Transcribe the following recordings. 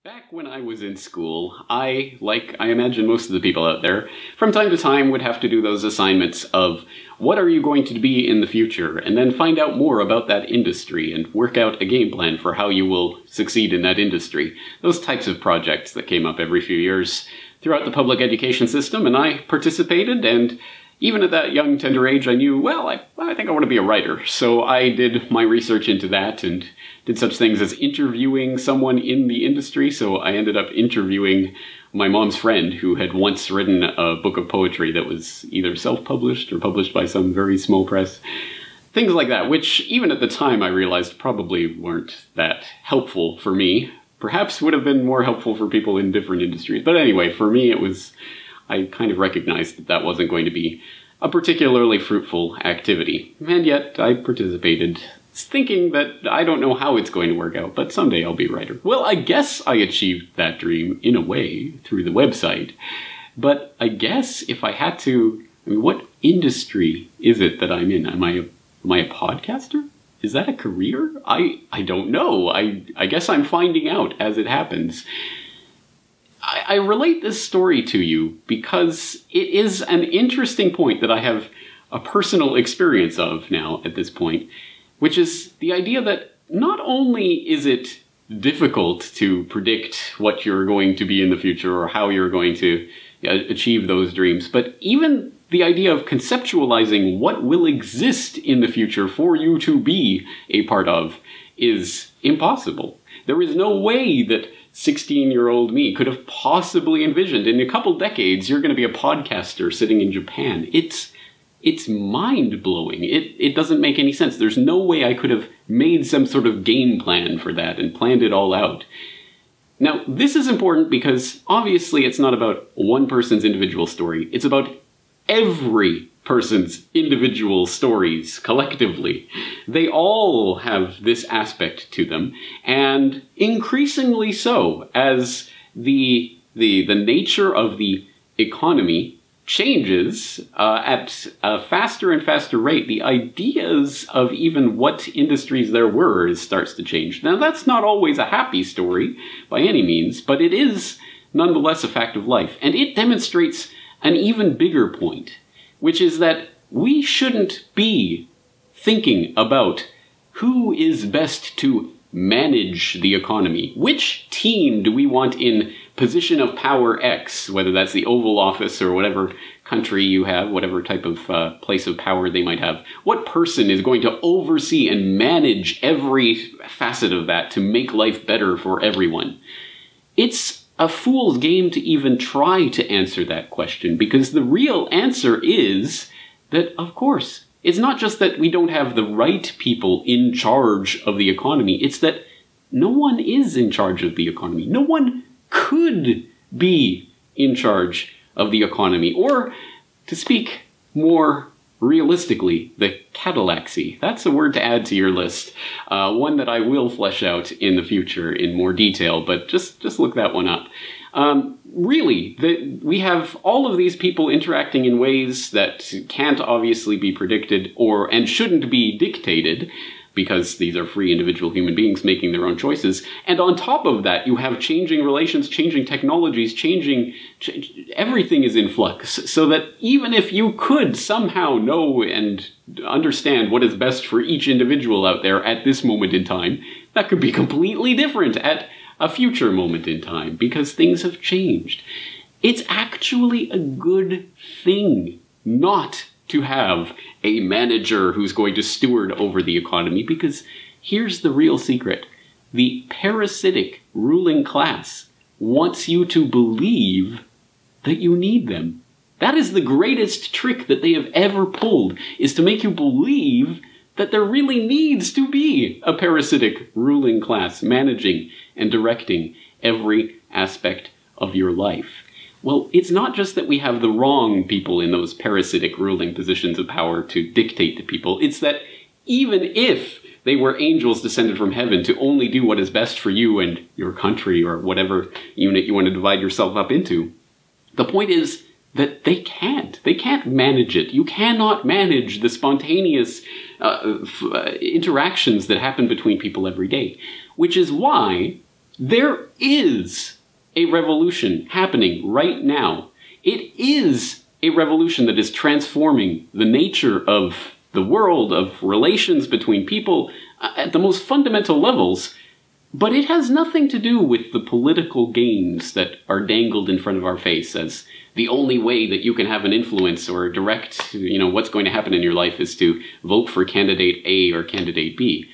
Back when I was in school, like I imagine most of the people out there, from time to time would have to do those assignments of what are you going to be in the future, and then find out more about that industry and work out a game plan for how you will succeed in that industry. Those types of projects that came up every few years throughout the public education system, and I participated, and even at that young, tender age, I knew, well, I think I want to be a writer. So I did my research into that and did such things as interviewing someone in the industry. So I ended up interviewing my mom's friend who had once written a book of poetry that was either self-published or published by some very small press. Things like that, which even at the time I realized probably weren't that helpful for me. Perhaps would have been more helpful for people in different industries. But anyway, for me I kind of recognized that that wasn't going to be a particularly fruitful activity. And yet I participated, thinking that I don't know how it's going to work out, but someday I'll be a writer. Well, I guess I achieved that dream, in a way, through the website. But I guess if I had to, what industry is it that I'm in? Am I a podcaster? Is that a career? I don't know. I guess I'm finding out as it happens. I relate this story to you because it is an interesting point that I have a personal experience of now at this point, which is the idea that not only is it difficult to predict what you're going to be in the future or how you're going to achieve those dreams, but even the idea of conceptualizing what will exist in the future for you to be a part of is impossible. There is no way that 16-year-old me could have possibly envisioned in a couple decades you're going to be a podcaster sitting in Japan. It's mind-blowing. It doesn't make any sense. There's no way I could have made some sort of game plan for that and planned it all out. Now, this is important because obviously it's not about one person's individual story. It's about every person's individual stories collectively. They all have this aspect to them, and increasingly so as the nature of the economy changes at a faster and faster rate. The ideas of even what industries there were starts to change. Now, that's not always a happy story by any means, but it is nonetheless a fact of life, and it demonstrates an even bigger point, which is that we shouldn't be thinking about who is best to manage the economy. Which team do we want in position of power X, whether that's the Oval Office or whatever country you have, whatever type of place of power they might have. What person is going to oversee and manage every facet of that to make life better for everyone? It's a fool's game to even try to answer that question, because the real answer is that, of course, it's not just that we don't have the right people in charge of the economy, it's that no one is in charge of the economy. No one could be in charge of the economy. Or, to speak more realistically, the Cadillaxy. That's a word to add to your list. One that I will flesh out in the future in more detail, but just look that one up. Really, we have all of these people interacting in ways that can't obviously be predicted and shouldn't be dictated, because these are free individual human beings making their own choices. And on top of that, you have changing relations, changing technologies, everything is in flux. So that even if you could somehow know and understand what is best for each individual out there at this moment in time, that could be completely different at a future moment in time, because things have changed. It's actually a good thing not to have a manager who's going to steward over the economy, because here's the real secret. The parasitic ruling class wants you to believe that you need them. That is the greatest trick that they have ever pulled, is to make you believe that there really needs to be a parasitic ruling class managing and directing every aspect of your life. Well, it's not just that we have the wrong people in those parasitic ruling positions of power to dictate to people. It's that even if they were angels descended from heaven to only do what is best for you and your country or whatever unit you want to divide yourself up into, the point is that they can't. They can't manage it. You cannot manage the spontaneous interactions that happen between people every day. Which is why There is a revolution happening right now. It is a revolution that is transforming the nature of the world, of relations between people at the most fundamental levels, but it has nothing to do with the political gains that are dangled in front of our face as the only way that you can have an influence or direct, what's going to happen in your life is to vote for candidate A or candidate B.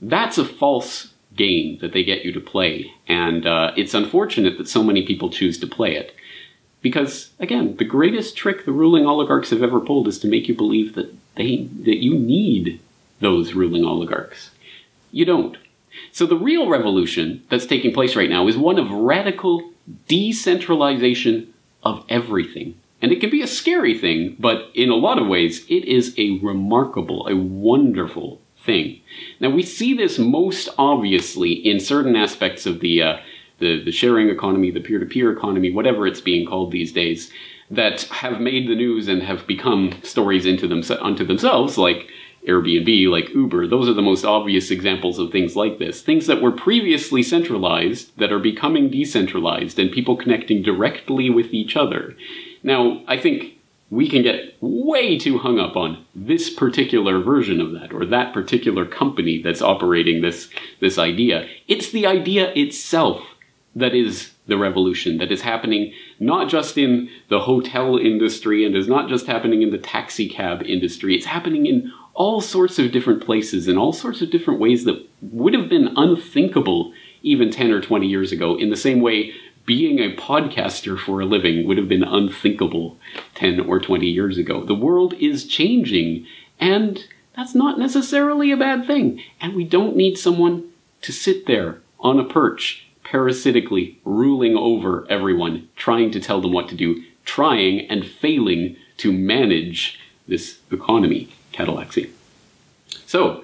That's a false game that they get you to play, and it's unfortunate that so many people choose to play it. Because, again, the greatest trick the ruling oligarchs have ever pulled is to make you believe that you need those ruling oligarchs. You don't. So the real revolution that's taking place right now is one of radical decentralization of everything. And it can be a scary thing, but in a lot of ways, it is a remarkable, a wonderful thing. Now, we see this most obviously in certain aspects of the sharing economy, the peer-to-peer economy, whatever it's being called these days, that have made the news and have become stories unto themselves, like Airbnb, like Uber. Those are the most obvious examples of things like this. Things that were previously centralized that are becoming decentralized and people connecting directly with each other. Now, I think we can get way too hung up on this particular version of that, or that particular company that's operating this idea. It's the idea itself that is the revolution that is happening not just in the hotel industry and is not just happening in the taxi cab industry. It's happening in all sorts of different places in all sorts of different ways that would have been unthinkable even 10 or 20 years ago, in the same way being a podcaster for a living would have been unthinkable 10 or 20 years ago. The world is changing, and that's not necessarily a bad thing. And we don't need someone to sit there on a perch, parasitically ruling over everyone, trying to tell them what to do, trying and failing to manage this economy, Cadillac-y. So,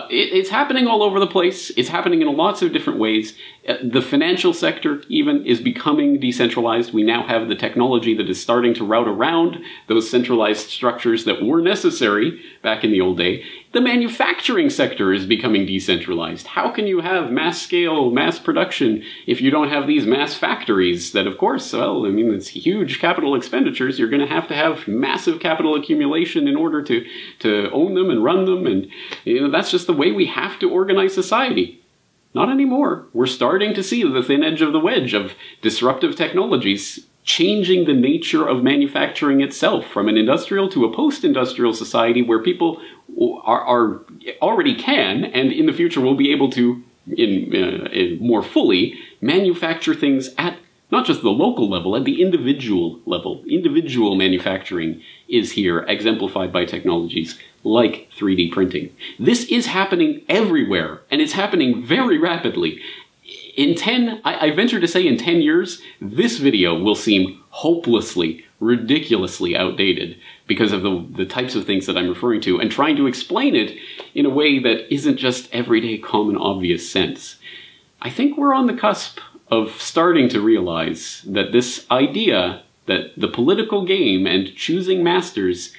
it's happening all over the place. It's happening in lots of different ways. The financial sector, even, is becoming decentralized. We now have the technology that is starting to route around those centralized structures that were necessary back in the old day. The manufacturing sector is becoming decentralized. How can you have mass-scale, mass production if you don't have these mass factories that, of course, well, I mean, it's huge capital expenditures. You're going to have massive capital accumulation in order to own them and run them, and that's just the way we have to organize society. Not anymore. We're starting to see the thin edge of the wedge of disruptive technologies changing the nature of manufacturing itself from an industrial to a post-industrial society where people are already can, and in the future will be able to, more fully, manufacture things at not just the local level, at the individual level. Individual manufacturing is here, exemplified by technologies like 3D printing. This is happening everywhere, and it's happening very rapidly. I venture to say in 10 years, this video will seem hopelessly, ridiculously outdated because of the types of things that I'm referring to, and trying to explain it in a way that isn't just everyday, common, obvious sense. I think we're on the cusp of starting to realize that this idea that the political game and choosing masters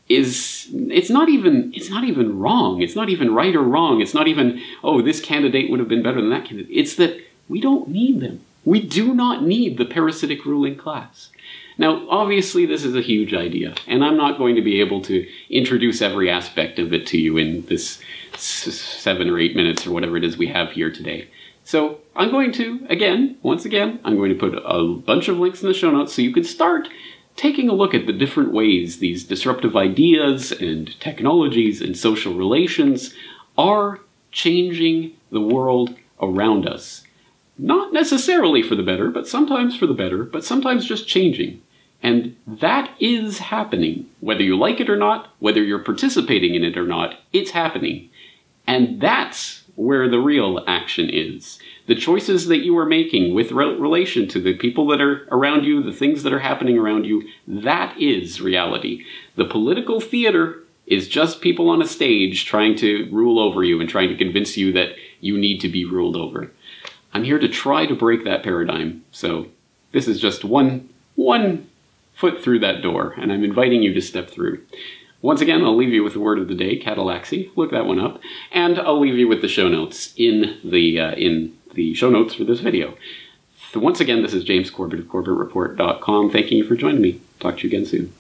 it's not even wrong. It's not even right or wrong. It's not even, oh, this candidate would have been better than that candidate. It's that we don't need them. We do not need the parasitic ruling class. Now, obviously, this is a huge idea, and I'm not going to be able to introduce every aspect of it to you in this 7 or 8 minutes or whatever it is we have here today. So I'm going to, once again, I'm going to put a bunch of links in the show notes so you can start taking a look at the different ways these disruptive ideas and technologies and social relations are changing the world around us. Not necessarily for the better, but sometimes for the better, but sometimes just changing. And that is happening. Whether you like it or not, whether you're participating in it or not, it's happening. And that's where the real action is. The choices that you are making with relation to the people that are around you, the things that are happening around you, that is reality. The political theater is just people on a stage trying to rule over you and trying to convince you that you need to be ruled over. I'm here to try to break that paradigm, so this is just one foot through that door, and I'm inviting you to step through. Once again, I'll leave you with the word of the day, Cadillaxy. Look that one up. And I'll leave you with the show notes in the show notes for this video. So once again, this is James Corbett of CorbettReport.com. Thanking you for joining me. Talk to you again soon.